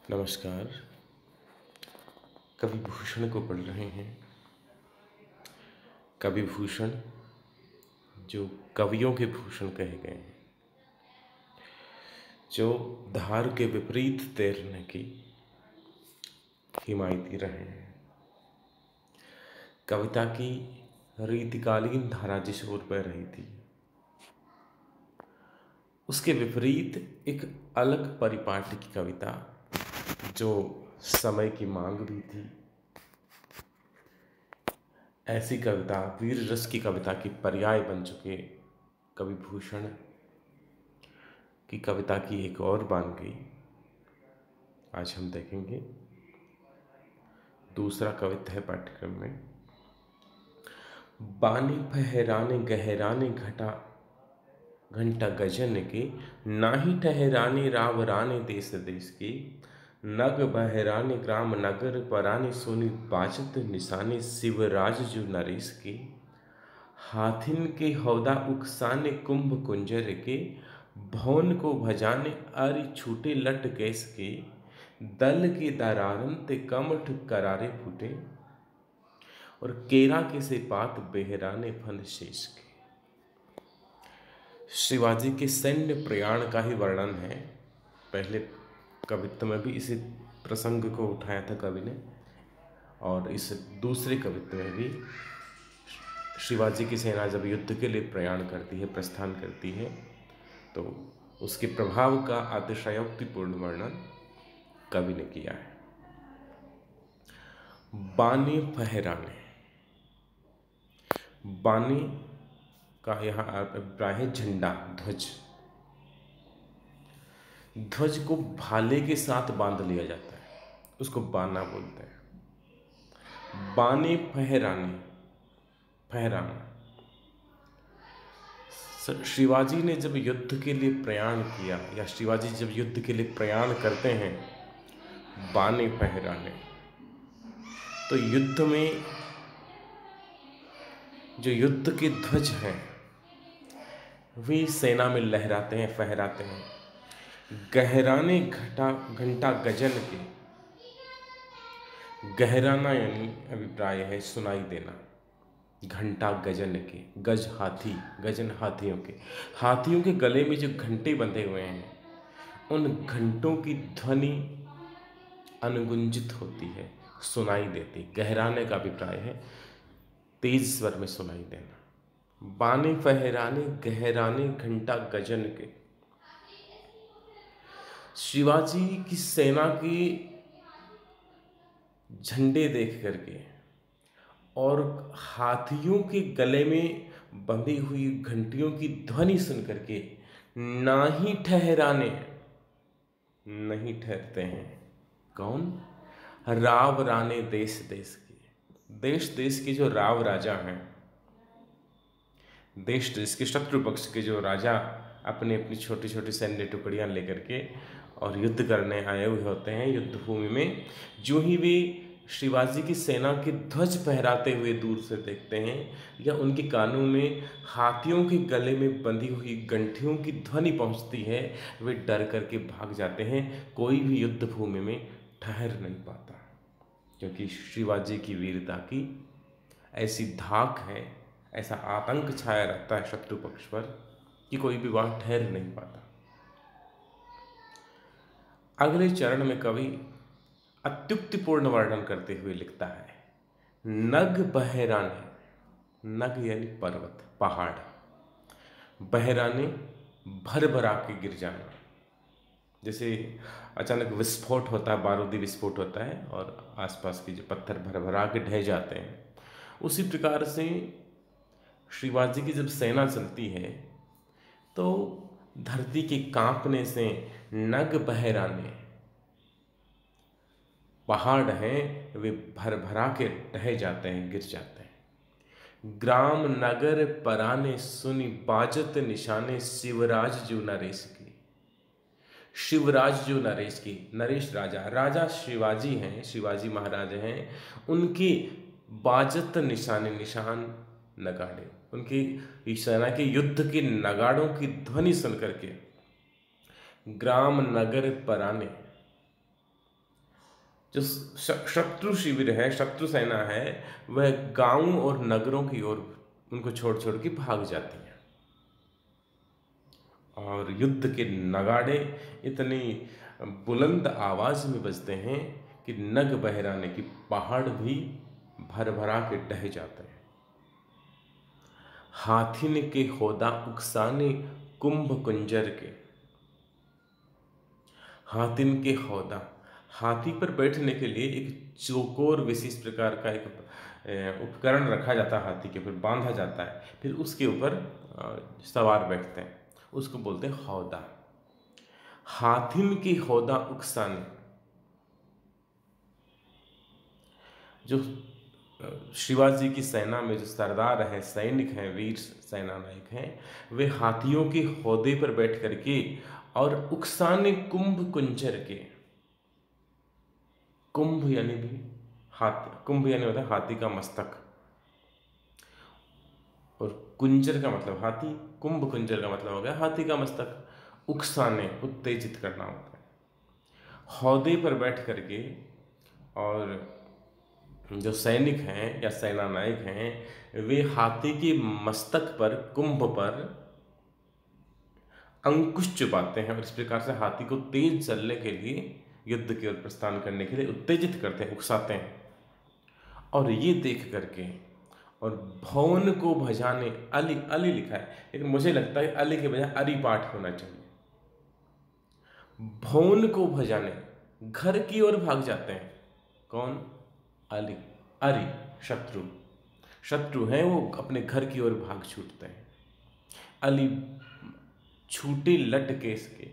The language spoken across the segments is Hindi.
नमस्कार। कवि भूषण को पढ़ रहे हैं। कवि भूषण जो कवियों के भूषण कहे गए हैं, जो धार के विपरीत तैरने की हिमायती रहे हैं। कविता की रीतिकालीन धारा जिस ओर बह रही थी, उसके विपरीत एक अलग परिपाटी की कविता जो समय की मांग भी थी। ऐसी कविता वीर रस की कविता की पर्याय बन चुके कवि भूषण की कविता की एक और बानगी आज हम देखेंगे। दूसरा कविता है पाठ्यक्रम में। बानी फहराने गहराने घंटा गजन के, नाही ठहराने रावराने देश देश की, नग बहराने ग्राम नगर पराने सोनी बाजत निशाने शिवराज जो नरेश के, हाथिन के हौदा उकसाने कुंभ कुंजर के, भवन को भजाने अरि छूटे लट गैस के, दल के दरारन ते कमठ करारे फूटे, और केरा के से पात बेहराने फन शेष के। शिवाजी के सैन्य प्रयाण का ही वर्णन है। पहले कवित्व में भी इसी प्रसंग को उठाया था कवि ने, और इस दूसरे कवित्व में भी शिवाजी की सेना जब युद्ध के लिए प्रयाण करती है, प्रस्थान करती है, तो उसके प्रभाव का अतिशयोक्तिपूर्ण वर्णन कवि ने किया है। बानी फहराने, बानी का यहाँ अभिप्राय है झंडा, ध्वज। ध्वज को भाले के साथ बांध लिया जाता है, उसको बाना बोलते हैं। बाने फहराने, फहराना। शिवाजी ने जब युद्ध के लिए प्रयाण किया, या शिवाजी जब युद्ध के लिए प्रयाण करते हैं बाने फहराने, तो युद्ध में जो युद्ध के ध्वज हैं वे सेना में लहराते हैं, फहराते हैं। गहराने घंटा गजन के, गहराना यानी अभिप्राय है सुनाई देना। घंटा गजन के, गज हाथी, गजन हाथियों के गले में जो घंटे बंधे हुए हैं, उन घंटों की ध्वनि अनुगुंजित होती है, सुनाई देती। गहराने का अभिप्राय है तेज स्वर में सुनाई देना। बाने फहराने गहराने घंटा गजन के। शिवाजी की सेना के झंडे देख करके और हाथियों के गले में बंधी हुई घंटियों की ध्वनि सुन करके नाही ठहराने, नहीं ठहरते हैं। कौन? राव राने देश देश के। देश देश के जो राव राजा हैं, देश देश के शत्रु पक्ष के जो राजा अपनी अपनी छोटी छोटी सैन्य टुकड़ियां लेकर के और युद्ध करने आए हुए होते हैं युद्ध भूमि में, जो ही वे शिवाजी की सेना के ध्वज फहराते हुए दूर से देखते हैं, या उनके कानों में हाथियों के गले में बंधी हुई घंटियों की ध्वनि पहुंचती है, वे डर करके भाग जाते हैं। कोई भी युद्ध भूमि में ठहर नहीं पाता, क्योंकि शिवाजी की वीरता की ऐसी धाक है, ऐसा आतंक छाया रहता है शत्रु पक्ष पर कि कोई भी वहां ठहर नहीं पाता। अगले चरण में कवि अत्युक्तिपूर्ण वर्णन करते हुए लिखता है। नग बहराने, नग यानी पर्वत, पहाड़, बहराने भर भरा के गिर जाना। जैसे अचानक विस्फोट होता है, बारूदी विस्फोट होता है और आसपास के जो पत्थर भर भरा के ढह जाते हैं, उसी प्रकार से शिवाजी की जब सेना चलती है तो धरती के कांपने से नग बहराने, पहाड़ हैं वे भर भरा के ढह जाते हैं, गिर जाते हैं। ग्राम नगर पराने सुनी बाजत निशाने शिवराज जो नरेश की। शिवराज जो नरेश की, नरेश राजा शिवाजी हैं, शिवाजी महाराज हैं, उनके बाजत निशाने, निशान नगाड़े, उनकी सेना के युद्ध के नगाड़ों की ध्वनि सुन करके ग्राम नगर पराने, जो शत्रु शिविर है, शत्रु सेना है, वह गांव और नगरों की ओर उनको छोड़ छोड़ के भाग जाती है। और युद्ध के नगाड़े इतनी बुलंद आवाज में बजते हैं कि नग बहराने की पहाड़ भी भर भरा के ढह जाते हैं। हाथिन के होदा उकसाने कुंभ कुंजर के। हाथिन के होदा, हाथी पर बैठने के लिए एक चौकोर विशेष प्रकार का एक उपकरण रखा जाता है, हाथी के ऊपर बांधा जाता है, फिर उसके ऊपर सवार बैठते हैं, उसको बोलते हैं हौदा। हाथिन की हौदा उकसाने, जो शिवाजी की सेना में जो सरदार हैं, सैनिक हैं, वीर सेना नायक हैं, वे हाथियों के हौदे पर बैठ करके और उकसाने कुंभ कुंजर के। कुंभ यानी भी हाथी, कुंभ यानी होता है हाथी का मस्तक, और कुंजर का मतलब हाथी, कुंभ कुंजर का मतलब हो गया हाथी का मस्तक। उकसाने, उत्तेजित करना होता है। हौदे पर बैठ करके और जो सैनिक हैं या सेना नायक हैं, वे हाथी के मस्तक पर, कुंभ पर अंकुश चुपाते हैं और इस प्रकार से हाथी को तेज चलने के लिए, युद्ध की ओर प्रस्थान करने के लिए उत्तेजित करते हैं, उकसाते हैं। और ये देख करके, और भवन को भजाने, अली, अली लिखा है लेकिन मुझे लगता है अली के बजाय अरि पाठ होना चाहिए। भवन को भजाने, घर की ओर भाग जाते हैं। कौन? अली, अरि, शत्रु, शत्रु हैं वो अपने घर की ओर भाग छूटते हैं। अली छूटे लट केस के,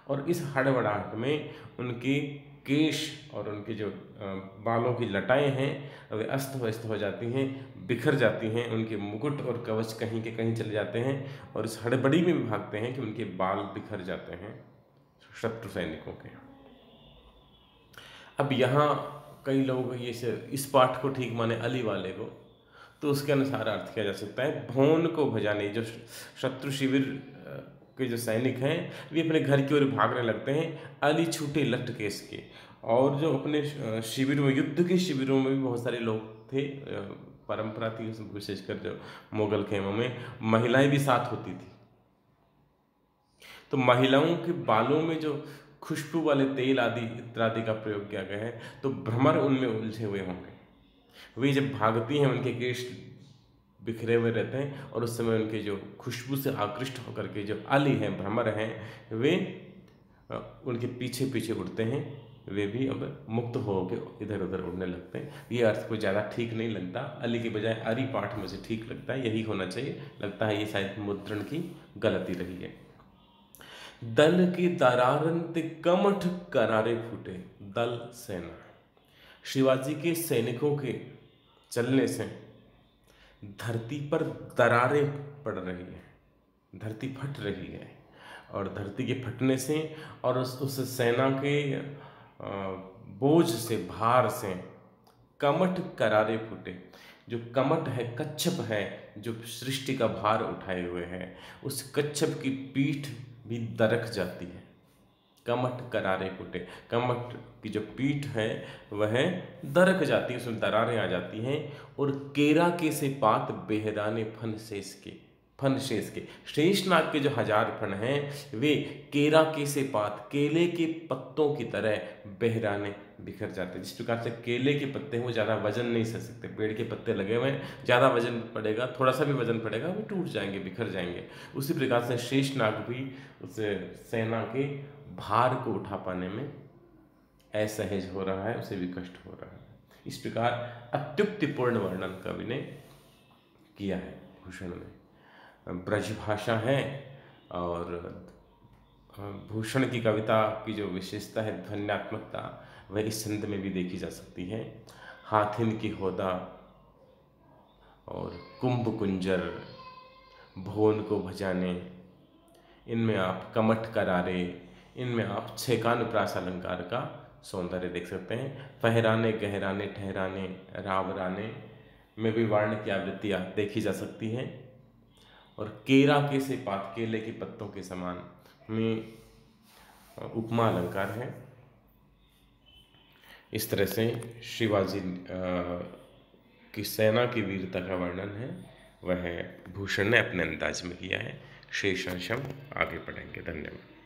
और इस हड़बड़ाहट में उनके केश और उनके जो बालों की लटाएं हैं वे अस्त व्यस्त हो जाती हैं, बिखर जाती हैं, उनके मुकुट और कवच कहीं के कहीं चले जाते हैं, और इस हड़बड़ी में भी भागते हैं कि उनके बाल बिखर जाते हैं शत्रु सैनिकों के। अब यहाँ कई लोग ये इस पाठ को ठीक माने अली वाले को, तो उसके अनुसार अर्थ किया जा सकता है भवन को भजाने। जो शत्रु शिविर के जो सैनिक हैं वे अपने घर की ओर भागने लगते हैं, अली छूटे लट केस के। और जो अपने शिविर में, युद्ध के शिविरों में भी बहुत सारे लोग थे, परंपरा थी विशेषकर जो मुगल खेमों में महिलाएं भी साथ होती थी, तो महिलाओं के बालों में जो खुशबू वाले तेल आदि इत्यादि का प्रयोग किया गया है, तो भ्रमर उनमें उलझे हुए होंगे। वे जब भागती हैं उनके केश बिखरे हुए रहते हैं, और उस समय उनके जो खुशबू से आकृष्ट होकर के जो अली हैं, भ्रमर हैं, वे उनके पीछे पीछे उड़ते हैं। वे भी अब मुक्त होकर इधर उधर उड़ने लगते हैं। ये अर्थ को ज़्यादा ठीक नहीं लगता, अली के बजाय अरि पाठ मुझे ठीक लगता है, यही होना चाहिए। लगता है ये शायद मुद्रण की गलती रही है। दल के दरारंत कमठ करारे फूटे। दल, सेना, शिवाजी के सैनिकों के चलने से धरती पर दरारें पड़ रही है, धरती फट रही है, और धरती के फटने से और उस सेना के बोझ से, भार से कमठ करारे फूटे। जो कमठ है, कच्छप है, जो सृष्टि का भार उठाए हुए है, उस कच्छप की पीठ भी दरक जाती है। कमठ करारे फूटे, कमठ की जो पीठ है वह दरक जाती है, उसमें दरारें आ जाती हैं। और केरा के से पात बेहदाने फन शेष के, फन शेष के, शेषनाग के जो 1000 फन हैं वे केरा के से पात, केले के पत्तों की तरह बेहराने, बिखर जाते हैं। जिस प्रकार से केले के पत्ते हैं वो ज़्यादा वजन नहीं सह सकते, पेड़ के पत्ते लगे हुए हैं, ज़्यादा वजन पड़ेगा, थोड़ा सा भी वजन पड़ेगा वो टूट जाएंगे, बिखर जाएंगे। उसी प्रकार से शेषनाग भी उस सेना के भार को उठा पाने में असहज हो रहा है, उसे भी कष्ट हो रहा है। इस प्रकार अत्युक्तिपूर्ण वर्णन कवि ने किया है भूषण में। ब्रज भाषा है, और भूषण की कविता की जो विशेषता है, ध्वन्यात्मकता, वह इस छंद में भी देखी जा सकती है। हाथिन की होदा और कुंभ कुंजर, भुवन को भजाने, इनमें आप कमठ करारे, इनमें आप छेकानुप्रास अलंकार का सौंदर्य देख सकते हैं। फहराने, गहराने, ठहराने, रावराने में भी वर्ण की आवृत्तियाँ देखी जा सकती हैं। और केरा के से पात, केले के पत्तों के समान में उपमा अलंकार है। इस तरह से शिवाजी की सेना की वीरता का वर्णन है वह भूषण ने अपने अंदाज में किया है। शेष अंश हम आगे पढ़ेंगे। धन्यवाद।